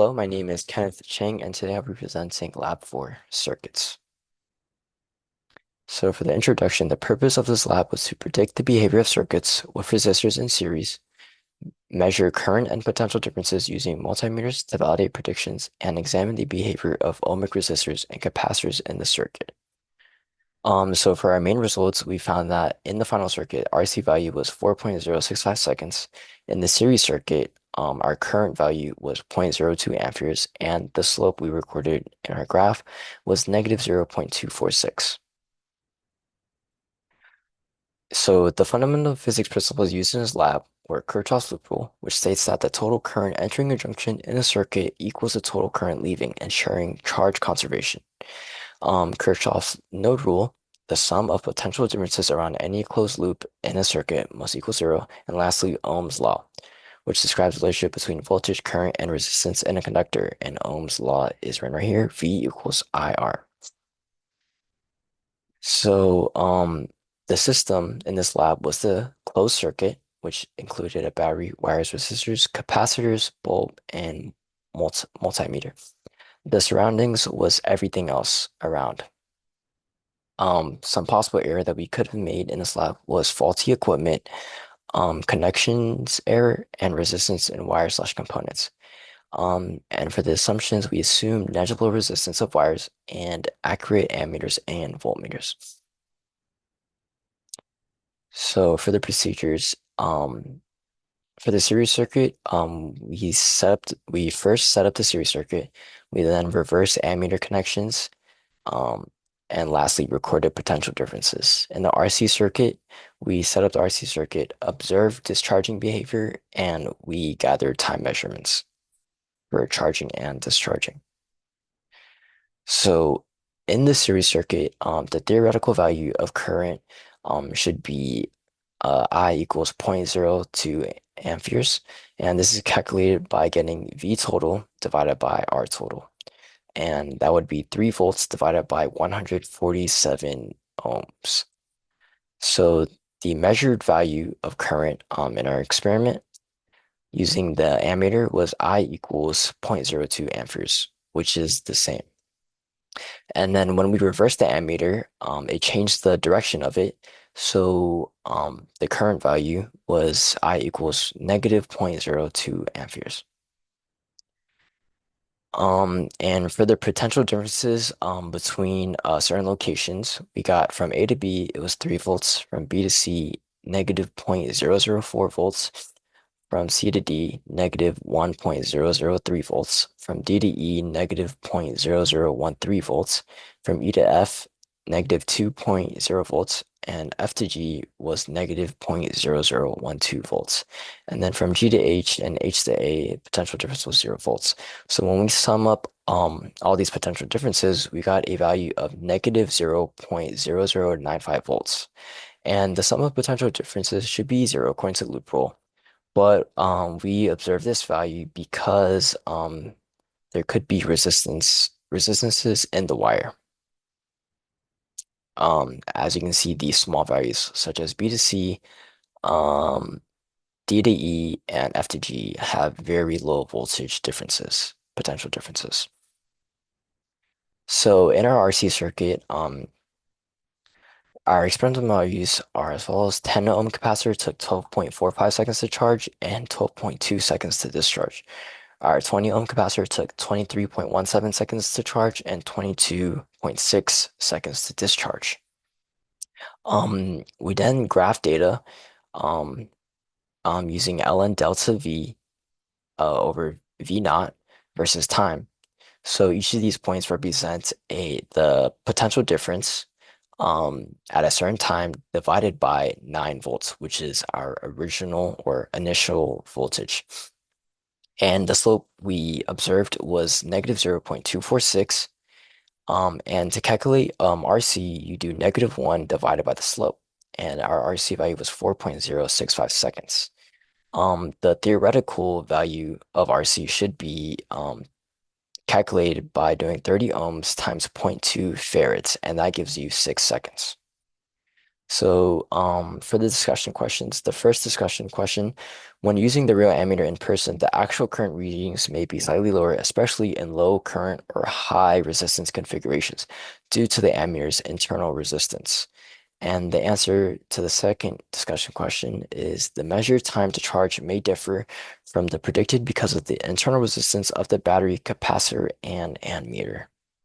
Hello, my name is Kenneth Chang, and today I'll be presenting Lab 4 Circuits. So for the introduction, the purpose of this lab was to predict the behavior of circuits with resistors in series, measure current and potential differences using multimeters to validate predictions, and examine the behavior of ohmic resistors and capacitors in the circuit. So for our main results, we found that in the final circuit, RC value was 4.065 seconds. In the series circuit, our current value was zero point zero 0.02 amperes, and the slope we recorded in our graph was negative 0.246. So the fundamental physics principles used in this lab were Kirchhoff's loop rule, which states that the total current entering a junction in a circuit equals the total current leaving, ensuring charge conservation. Kirchhoff's node rule, the sum of potential differences around any closed loop in a circuit must equal zero. And lastly, Ohm's law, which describes the relationship between voltage, current, and resistance in a conductor. And Ohm's law is written right here, V equals IR. So the system in this lab was the closed circuit, which included a battery, wires, resistors, capacitors, bulb, and multimeter. The surroundings was everything else around. Some possible error that we could have made in this lab was faulty equipment, connections error, and resistance in wire/components. And for the assumptions, we assume negligible resistance of wires and accurate ammeters and voltmeters. So for the procedures, for the series circuit, we first set up the series circuit. We then reverse ammeter connections. Um, and lastly, recorded potential differences. In the RC circuit, we set up the RC circuit, observed discharging behavior, and we gathered time measurements for charging and discharging. So in the series circuit, the theoretical value of current should be I equals zero point zero 0.02 amperes, and this is calculated by getting V total divided by R total. And that would be 3 volts divided by 147 ohms. So the measured value of current in our experiment using the ammeter was I equals zero point zero 0.02 amperes, which is the same. And then when we reversed the ammeter, it changed the direction of it. So the current value was I equals negative zero point zero 0.02 amperes. And for the potential differences between certain locations, we got from A to B, it was 3 volts, from B to C, negative zero point zero zero 0.004 volts, from C to D, negative 1.003 volts, from D to E, negative 0.0013 volts, from E to F, negative 2.0 volts, and F to G was negative 0.0012 volts. And then from G to H and H to A, potential difference was 0 volts. So when we sum up all these potential differences, we got a value of negative 0.0095 volts. And the sum of potential differences should be zero according to the loop rule. But we observe this value because there could be resistances in the wire. As you can see, these small values such as B to C, um, D to E, and F to G have very low voltage differences, potential differences. So in our RC circuit, our experimental values are as follows. 10 ohm capacitor took 12.45 seconds to charge and 12.2 seconds to discharge. Our 20 ohm capacitor took 23.17 seconds to charge and 22.6 seconds to discharge. We then graph data um, using ln delta V over V naught versus time. So each of these points represents the potential difference at a certain time divided by 9 volts, which is our original or initial voltage. And the slope we observed was negative 0.246. And to calculate RC, you do negative 1 divided by the slope. And our RC value was 4.065 seconds. The theoretical value of RC should be calculated by doing 30 ohms times 0.2 farads, and that gives you 6 seconds. For the discussion questions, the first discussion question, when using the real ammeter in person, the actual current readings may be slightly lower, especially in low current or high resistance configurations, due to the ammeter's internal resistance. And the answer to the second discussion question is the measured time to charge may differ from the predicted because of the internal resistance of the battery capacitor and ammeter.